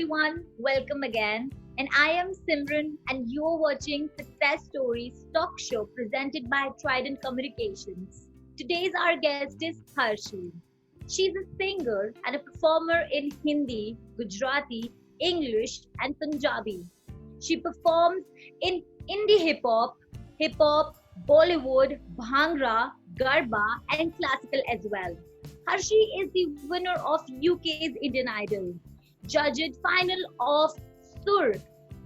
everyone, welcome again. And I am Simran, and you're watching Success Stories talk show presented by Trident Communications. Today's our guest is Harshi. She's a singer and a performer in Hindi, Gujarati, English, and Punjabi. She performs in indie hip hop, Bollywood, Bhangra, Garba, and classical as well. Harshi is the winner of UK's Indian Idol, judged final of Sur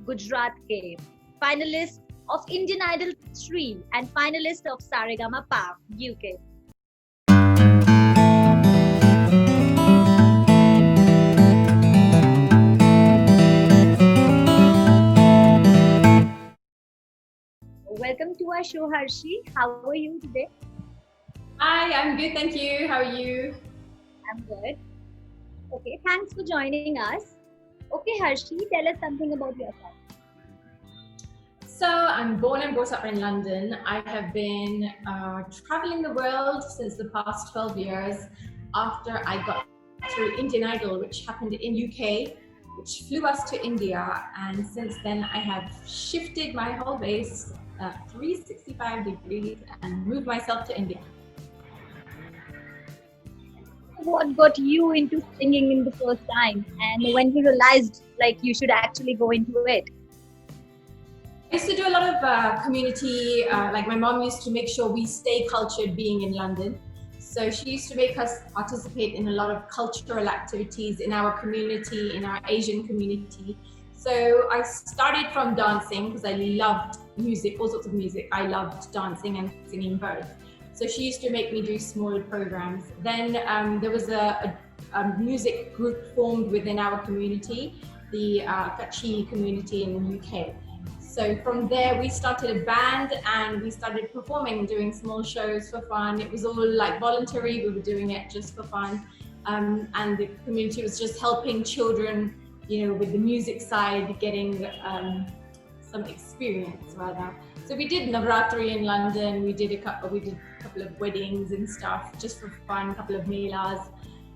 Gujarat Ke, finalist of Indian Idol 3 and finalist of Saregama Pa UK. Welcome to our show, Harshi. How are you today? Hi, I'm good, thank you. How are you? I'm good. Okay, thanks for joining us. Okay, Harshi, tell us something about yourself. So, I'm born and brought up in London. I have been traveling the world since the past 12 years after I got through Indian Idol, which happened in UK, which flew us to India. And since then, I have shifted my whole base 365 degrees and moved myself to India. What got you into singing in the first time, and when you realized like you should actually go into it? I used to do a lot of community, like my mom used to make sure we stay cultured being in London. So she used to make us participate in a lot of cultural activities in our community, in our Asian community. So I started from dancing because I loved music, all sorts of music. I loved dancing and singing both. So she used to make me do small programs. Then there was a music group formed within our community, the Kachi community in the UK. So from there, we started a band and we started performing, doing small shows for fun. It was all like voluntary. We were doing it just for fun. And the community was just helping children, with the music side, getting some experience rather. So we did Navratri in London. We did a couple of weddings and stuff just for fun, a couple of melas.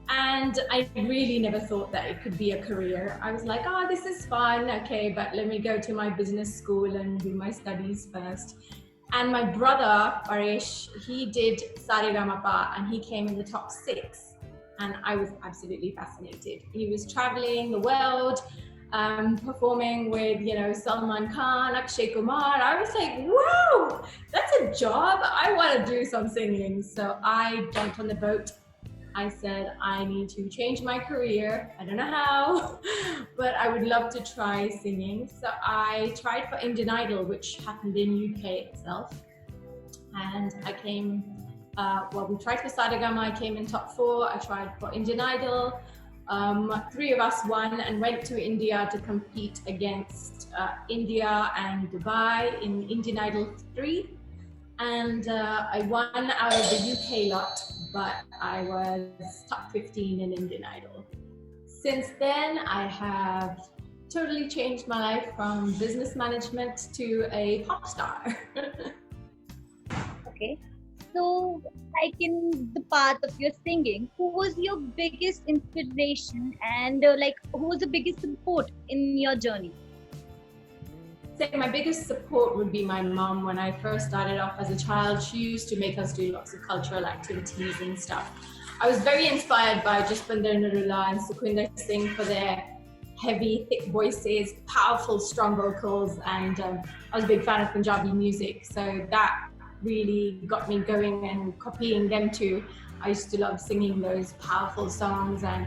And I really never thought that it could be a career. I was like, oh, this is fun. Okay, but let me go to my business school and do my studies first. And my brother, Paresh, he did Saregama Pa and he came in the top 6. And I was absolutely fascinated. He was traveling the world, performing with, Salman Khan, Akshay Kumar. I was like, wow, that's a job. I want to do some singing. So I jumped on the boat. I said, I need to change my career. I don't know how, but I would love to try singing. So I tried for Indian Idol, which happened in UK itself. And I came, we tried for Saregama, I came in top 4. I tried for Indian Idol. 3 of us won and went to India to compete against India and Dubai in Indian Idol 3. And I won out of the UK lot, but I was top 15 in Indian Idol. Since then, I have totally changed my life from business management to a pop star. Okay, so like in the path of your singing, who was your biggest inspiration and who was the biggest support in your journey? My biggest support would be my mom. When I first started off as a child, she used to make us do lots of cultural activities and stuff. I was very inspired by Jaspinder Narula and Sukhwinder Singh for their heavy, thick voices, powerful, strong vocals, and I was a big fan of Punjabi music. So that really got me going and copying them too. I used to love singing those powerful songs, and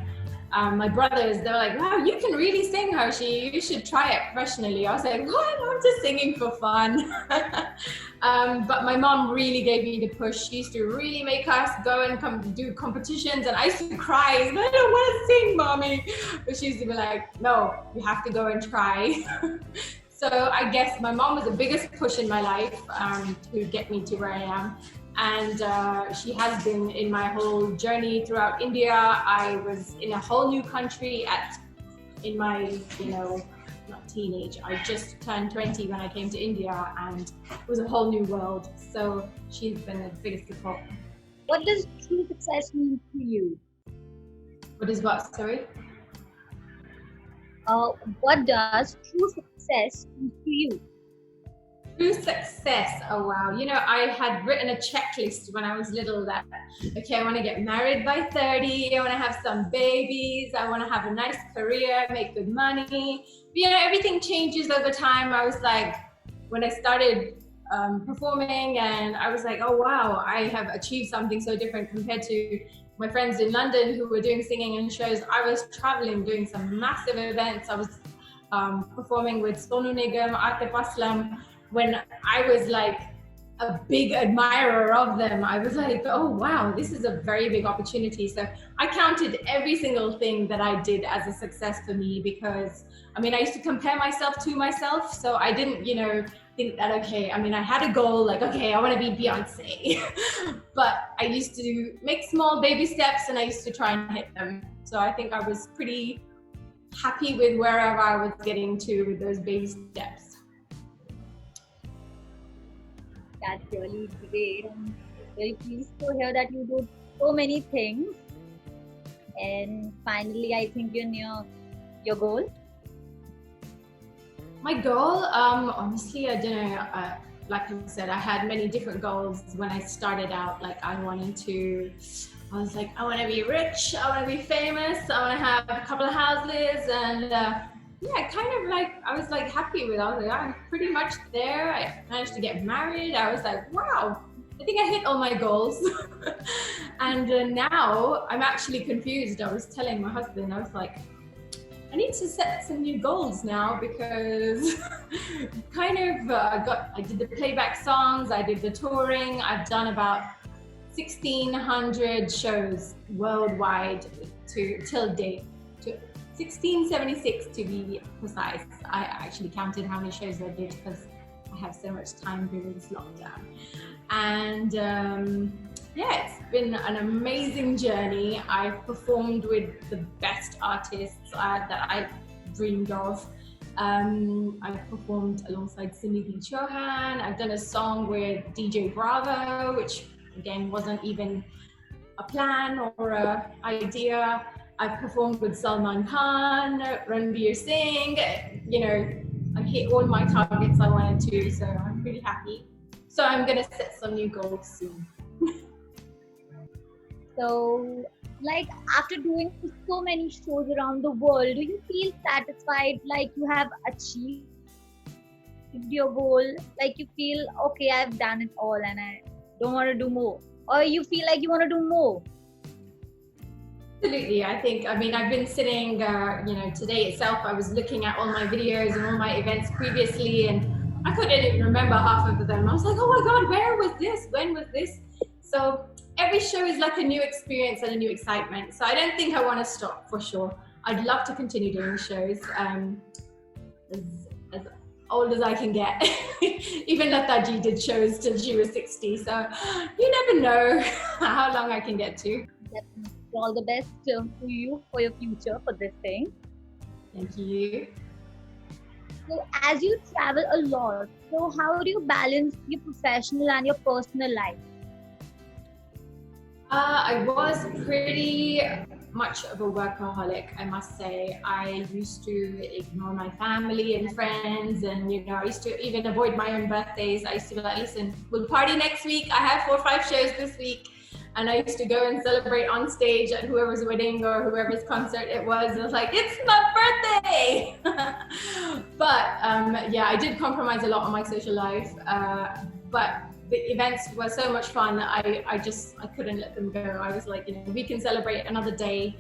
my brothers, they were like, wow, you can really sing, Harshi. You should try it professionally. I was like, what? I'm just singing for fun. But my mom really gave me the push. She used to really make us go and do competitions. And I used to cry. I don't want to sing, mommy. But she used to be like, no, you have to go and try. So I guess my mom was the biggest push in my life to get me to where I am. And she has been in my whole journey throughout India. I was in a whole new country in my, not teenage. I just turned 20 when I came to India, and it was a whole new world. So she's been the biggest support. What does true success mean to you? What is what, sorry? Uh, what does true success mean to you? True success. Oh wow. You know, I had written a checklist when I was little that, okay, I want to get married by 30, I want to have some babies, I want to have a nice career, make good money. You know, everything changes over time. I was like, when I started performing, and I was like, oh wow, I have achieved something so different compared to my friends in London who were doing singing and shows. I was traveling, doing some massive events. I was performing with Sonu Nigam, Atif Aslam, when I was like a big admirer of them. I was like, oh wow, this is a very big opportunity. So I counted every single thing that I did as a success for me, because I mean, I used to compare myself to myself. So I didn't, you know, think that, okay, I mean, I had a goal like, okay, I want to be Beyonce. But I used to make small baby steps and I used to try and hit them. So I think I was pretty happy with wherever I was getting to with those baby steps. That's really great. I'm very pleased to hear that you do so many things. And finally, I think you're near your goal. My goal, honestly, I don't know. Like I said, I had many different goals when I started out. Like I was like, I want to be rich, I want to be famous, I want to have a couple of houses, and yeah, kind of like I was like happy with. I was like, I'm pretty much there. I managed to get married. I was like, wow, I think I hit all my goals. And now I'm actually confused. I was telling my husband, I was like, I need to set some new goals now, because kind of I did the playback songs, I did the touring, I've done about 1,600 shows worldwide till date, to 1,676 to be precise. I actually counted how many shows I did because I have so much time during this lockdown. And yeah, it's been an amazing journey. I've performed with the best artists that I dreamed of. I've performed alongside Sunidhi Chauhan. I've done a song with DJ Bravo, which again wasn't even a plan or an idea. I've performed with Salman Khan, Ranveer Singh. You know, I hit all my targets I wanted to, so I'm pretty happy. So I'm gonna set some new goals soon. So, like after doing so many shows around the world, do you feel satisfied, like you have achieved your goal? Like you feel, okay, I've done it all and I don't want to do more? Or you feel like you want to do more? Absolutely. I think, I mean, I've been sitting, you know, today itself, I was looking at all my videos and all my events previously, and I couldn't even remember half of them. I was like, oh my God, where was this? When was this? So every show is like a new experience and a new excitement. So I don't think I want to stop, for sure. I'd love to continue doing shows as old as I can get. Even Lataji did shows till she was 60. So you never know how long I can get to. Definitely. All the best to you for your future for this thing. Thank you. So as you travel a lot, so how do you balance your professional and your personal life? I was pretty much of a workaholic, I must say. I used to ignore my family and friends, and you know, I used to even avoid my own birthdays. I used to be like, listen, we'll party next week. I have 4 or 5 shows this week. And I used to go and celebrate on stage at whoever's wedding or whoever's concert it was. And I was like, it's my birthday! But yeah, I did compromise a lot on my social life. But the events were so much fun. I couldn't let them go. I was like, you know, we can celebrate another day,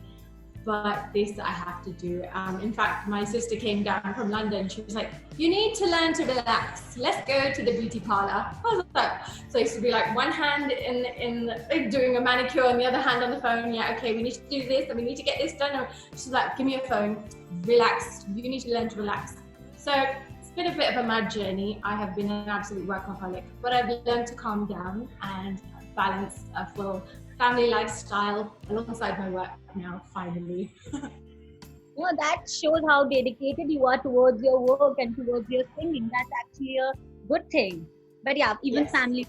but this I have to do. In fact, my sister came down from London. She was like, you need to learn to relax. Let's go to the beauty parlor. I was like, so I used to be like one hand in like doing a manicure and the other hand on the phone. Yeah, okay, we need to do this and we need to get this done. She's like, give me a phone, relax. You need to learn to relax. So it's been a bit of a mad journey. I have been an absolute workaholic, but I've learned to calm down and balance a full family lifestyle alongside my work now, finally. You know, that shows how dedicated you are towards your work and towards your singing. That's actually a good thing. But yeah, even Yes. family.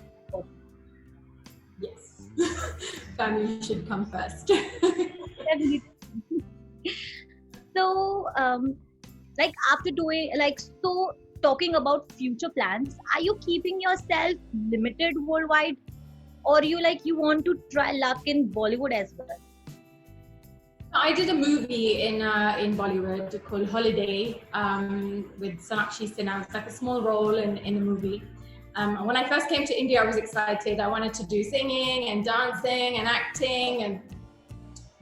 Yes. Family should come first. Definitely. So, Like after doing like so talking about future plans, are you keeping yourself limited worldwide, or you want to try luck in Bollywood as well? I did a movie in Bollywood called Holiday with Sonakshi Sinha. It's like a small role in the movie. When I first came to India, I was excited. I wanted to do singing and dancing and acting, and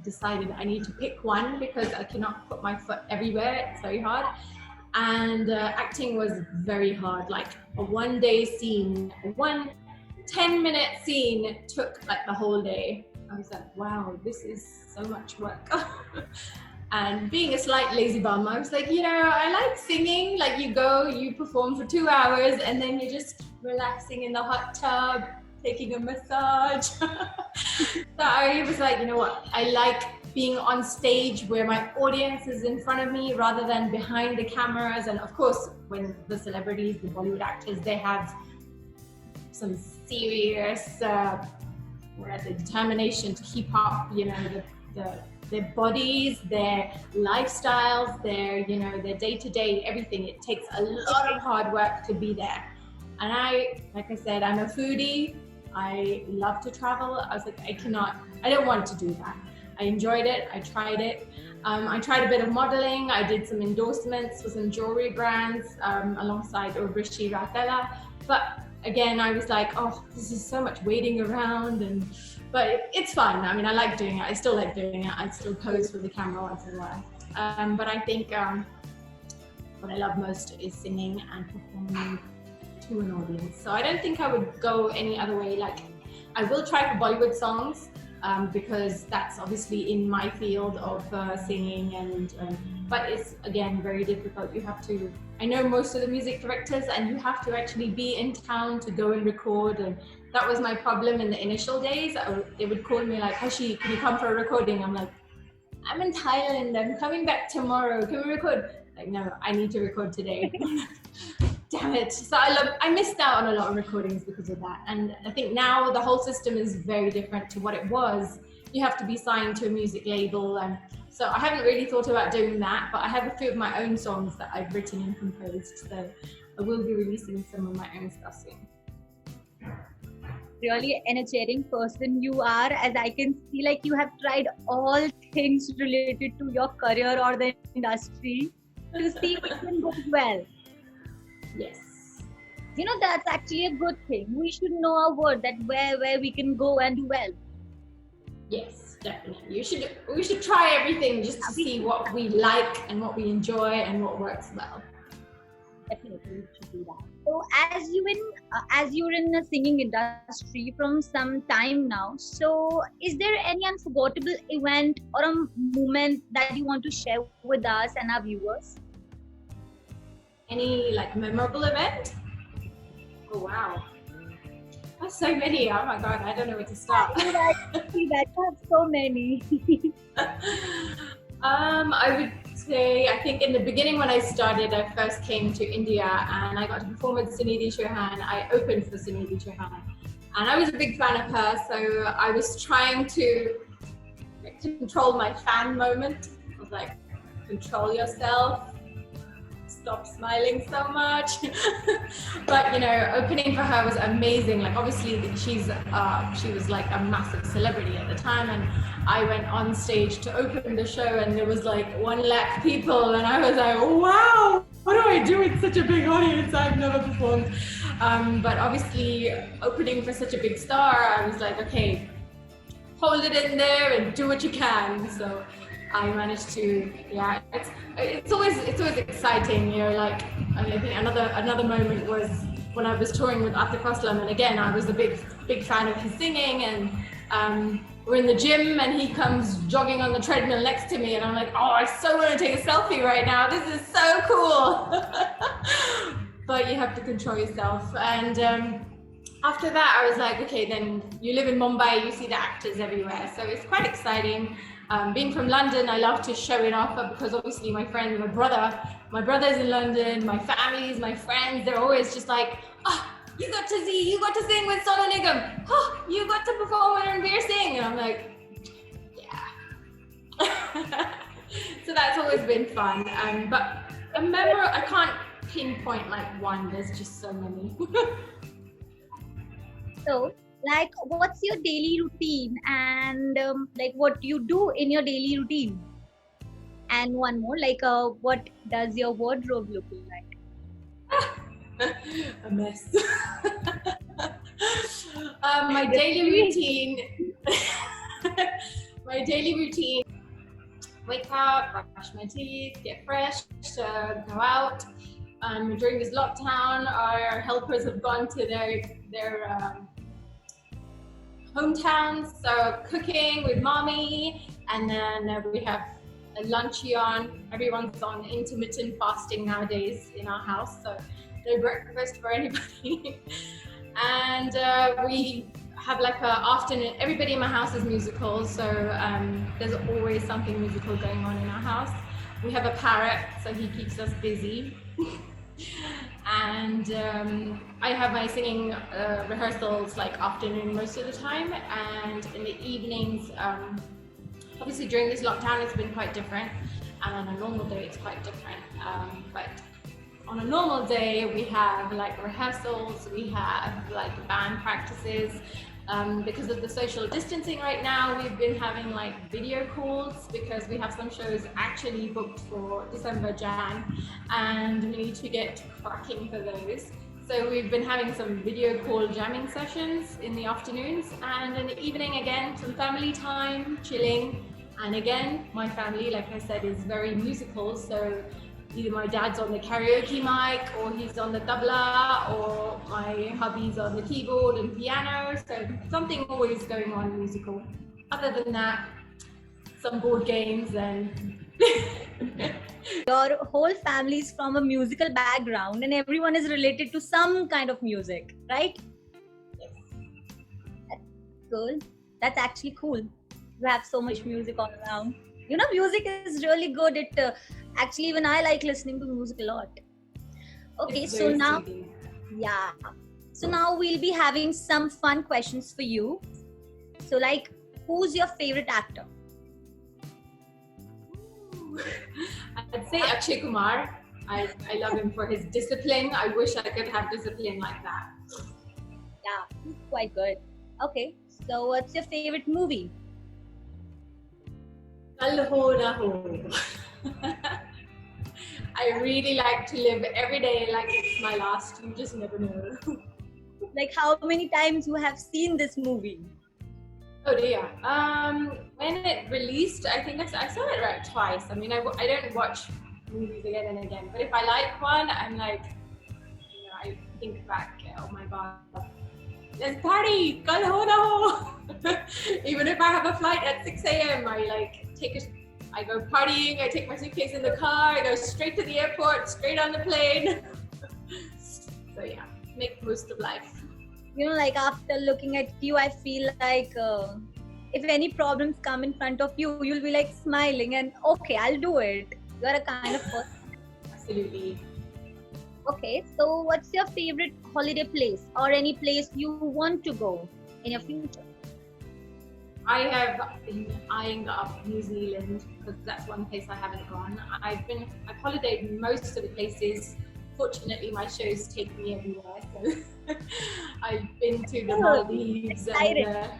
decided I need to pick one because I cannot put my foot everywhere. It's very hard. And acting was very hard. Like a 1 day scene, one 10-minute scene took like the whole day. I was like, wow, this is so much work. And being a slight lazy bum, I was like, I like singing. Like you go, you perform for 2 hours, and then you're just relaxing in the hot tub, taking a massage. So I was like, you know what? I like being on stage where my audience is in front of me rather than behind the cameras. And of course, when the celebrities, the Bollywood actors, they have some serious determination to keep up, their bodies, their lifestyles, their day-to-day everything. It takes a lot of hard work to be there. And like I said, I'm a foodie. I love to travel. I was like, I don't want to do that. I enjoyed it. I tried it. I tried a bit of modeling. I did some endorsements for some jewelry brands alongside Urvashi Ratela. But again, I was like, oh, this is so much waiting around, but it's fun. I mean, I like doing it. I still like doing it. I still pose for the camera once in a while. But I think what I love most is singing and performing to an audience. So I don't think I would go any other way. Like, I will try for Bollywood songs because that's obviously in my field of singing, but it's again very difficult. You have to. I know most of the music directors, and you have to actually be in town to go and record. And that was my problem in the initial days. They would call me like, Harshi, can you come for a recording? I'm like, I'm in Thailand. I'm coming back tomorrow. Can we record? Like, no, I need to record today. Damn it. So I missed out on a lot of recordings because of that. And I think now the whole system is very different to what it was. You have to be signed to a music label. And so I haven't really thought about doing that, but I have a few of my own songs that I've written and composed. So I will be releasing some of my own stuff soon. Really energetic person you are, as I can see, like you have tried all things related to your career or the industry to see which one goes well. Yes. That's actually a good thing. We should know our word, that where we can go and do well. Yes, definitely. We should try everything just to see what we like and what we enjoy and what works well. Definitely, we should do that. So, as you're in the singing industry from some time now, so is there any unforgettable event or a moment that you want to share with us and our viewers? Any memorable event? Oh wow. That's so many. Oh my god, I don't know where to start. I have so many. I would say, I think in the beginning when I started, I first came to India and I got to perform with Sunidhi Chauhan. I opened for Sunidhi Chauhan. And I was a big fan of her, so I was trying to control my fan moment. I was like, control yourself. Stop smiling so much. But opening for her was amazing. Like obviously she was like a massive celebrity at the time, and I went on stage to open the show and there was like 1 lakh people, and I was like, wow, what do I do with such a big audience? I've never performed. But obviously opening for such a big star, I was like, okay, hold it in there and do what you can. So I managed to, it's always exciting, I think another moment was when I was touring with Atif Aslam, and again, I was a big fan of his singing, and we're in the gym and he comes jogging on the treadmill next to me, and I'm like, oh, I so want to take a selfie right now. This is so cool. But you have to control yourself. And after that, I was like, okay, then you live in Mumbai, you see the actors everywhere. So it's quite exciting. Being from London, I love to show it off because obviously my brother's in London, my families, my friends, they're always just like, oh, you got to sing with Sonu Nigam. Oh, you got to perform with Ranveer Singh. And I'm like, yeah. So that's always been fun. But I can't pinpoint like one. There's just so many. So, like, what's your daily routine and like what you do in your daily routine? And one more, like, what does your wardrobe look like? A mess. My daily routine. My daily routine. Wake up, brush my teeth, get fresh, go out. During this lockdown, our helpers have gone to their hometowns, so cooking with mommy, and then we have a lunchy on. Everyone's on intermittent fasting nowadays in our house, so no breakfast for anybody. And we have like a afternoon. Everybody in my house is musical, so there's always something musical going on in our house. We have a parrot, so he keeps us busy. And I have my singing rehearsals like afternoon most of the time, and in the evenings, obviously during this lockdown it's been quite different, and on a normal day it's quite different, but on a normal day we have like rehearsals, we have like band practices. Because of the social distancing right now, we've been having like video calls because we have some shows actually booked for December, Jan, and we need to get cracking for those. So we've been having some video call jamming sessions in the afternoons, and in the evening again, some family time, chilling. And again, my family, like I said, is very musical, so either my dad's on the karaoke mic, or he's on the tabla, or my hubby's on the keyboard and piano, so something always going on musical. Other than that, some board games and... Your whole family is from a musical background and everyone is related to some kind of music, right? Yes. That's cool. That's actually cool. You have so much music all around. You know, music is really good. Actually, even I like listening to music a lot. Okay, so now, yeah. So now we'll be having some fun questions for you. So like, who's your favorite actor? I'd say Akshay Kumar. I love him for his discipline. I wish I could have discipline like that. Yeah, he's quite good. Okay, so what's your favorite movie? Kal ho na ho. I really like to live every day like it's my last. You just never know. Like, how many times you have seen this movie? Oh dear. When it released, I think I saw it right twice. I mean, I don't watch movies again and again, but if I like one, I'm like, you know, I think back, oh my god, let's party, kal ho na ho. Even if I have a flight at 6 a.m., I go partying, I take my suitcase in the car, I go straight to the airport, straight on the plane. So yeah, make most of life. You know, like after looking at you, I feel like if any problems come in front of you, you'll be like smiling and okay, I'll do it. You're a kind of person. Absolutely. Okay, so what's your favorite holiday place or any place you want to go in your future? I have been eyeing up New Zealand because that's one place I haven't gone. I've holidayed most of the places. Fortunately, my shows take me everywhere. So I've been to the Maldives and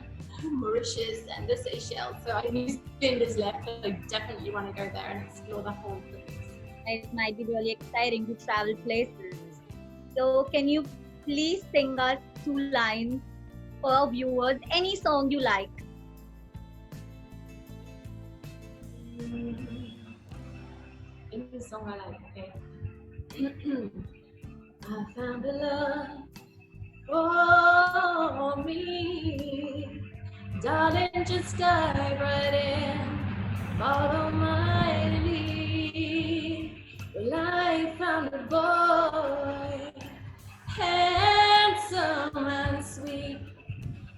Mauritius and the Seychelles. So New Zealand is left. I definitely want to go there and explore the whole place. It might be really exciting to travel places. So can you please sing us 2 lines for our viewers? Any song you like. Any song I like, okay. I found a love for me. Darling, just dive right in. Follow my lead. Well, I found a boy, handsome and sweet.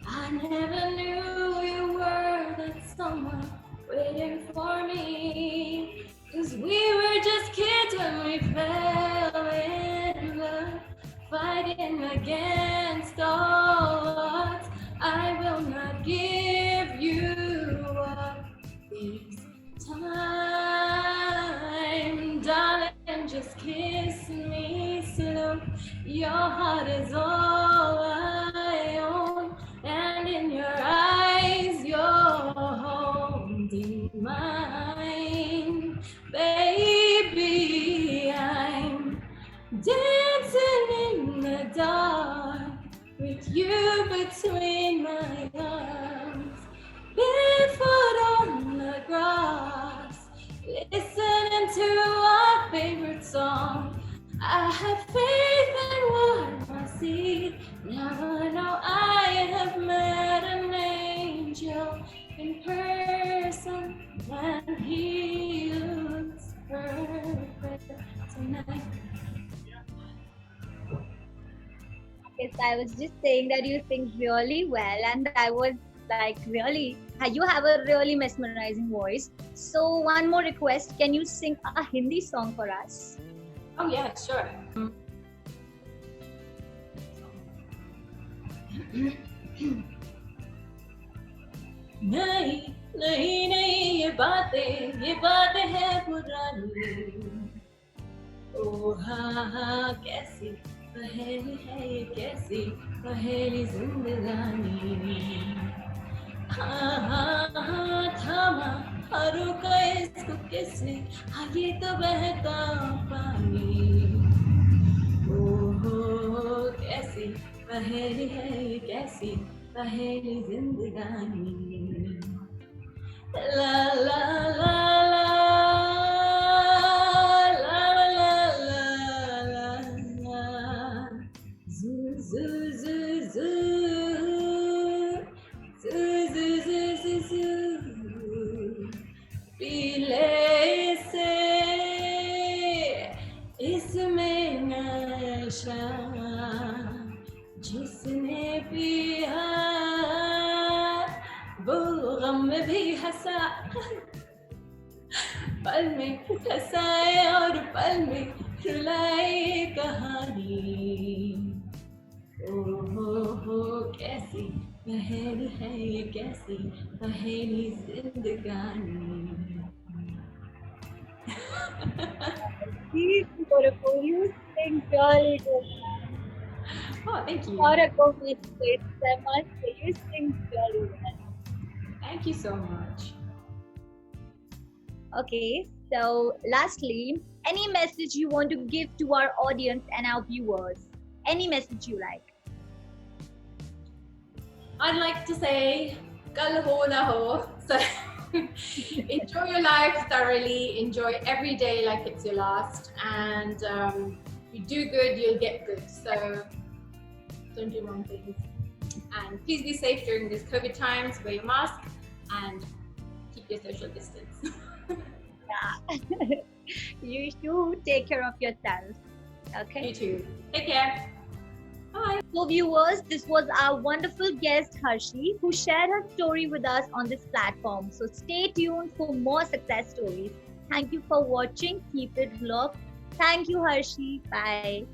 I never knew you were that someone waiting for me. 'Cause we were just kids when we fell in love, fighting against all odds. I will not give you up this time, darling, just Your heart is all I own, and in your eyes, you're holding mine. Baby, I'm dancing in the dark with you between my arms, barefoot on the grass, listening to our favorite song. I have faith in what I see. Now I know I have met an angel in person, and he looks perfect tonight. Yes, I was just saying that you sing really well, and I was like, really, you have a really mesmerizing voice. So, one more request, can you sing a Hindi song for us? Oh yeah, sure. नहीं नहीं नहीं ये बातें हैं पुरानी। ओ हाँ कैसी पहेली है ये, कैसी पहेली जिंदगानी। हाँ थामा और रुका इसको किसने, हाँ ये तो बहता पानी। ओ कैसी पहेली है ये, कैसी पहेली जिंदगानी। ला ला ला ला पीले से इसमें नशा जिसने पिया वो गम में भी हंसा, पल में हंसाए और पल में रुलाए कहानी। हो कैसी पहेली है ये, कैसी पहेली जिंदगानी। Beautiful, you sing really good. Oh, thank you. Or a compliment, I must say, you sing really well. Thank you so much. Okay, so lastly, any message you want to give to our audience and our viewers? Any message you like? I'd like to say, kal ho na ho. So enjoy your life thoroughly. Enjoy every day like it's your last. And if you do good, you'll get good. So don't do wrong things. And please be safe during this COVID times. Wear your mask and keep your social distance. Yeah. You should take care of yourself. Okay. You too. Take care. Bye. So viewers, this was our wonderful guest Harshi, who shared her story with us on this platform. So stay tuned for more success stories. Thank you for watching. Keep it vlog. Thank you, Harshi. Bye.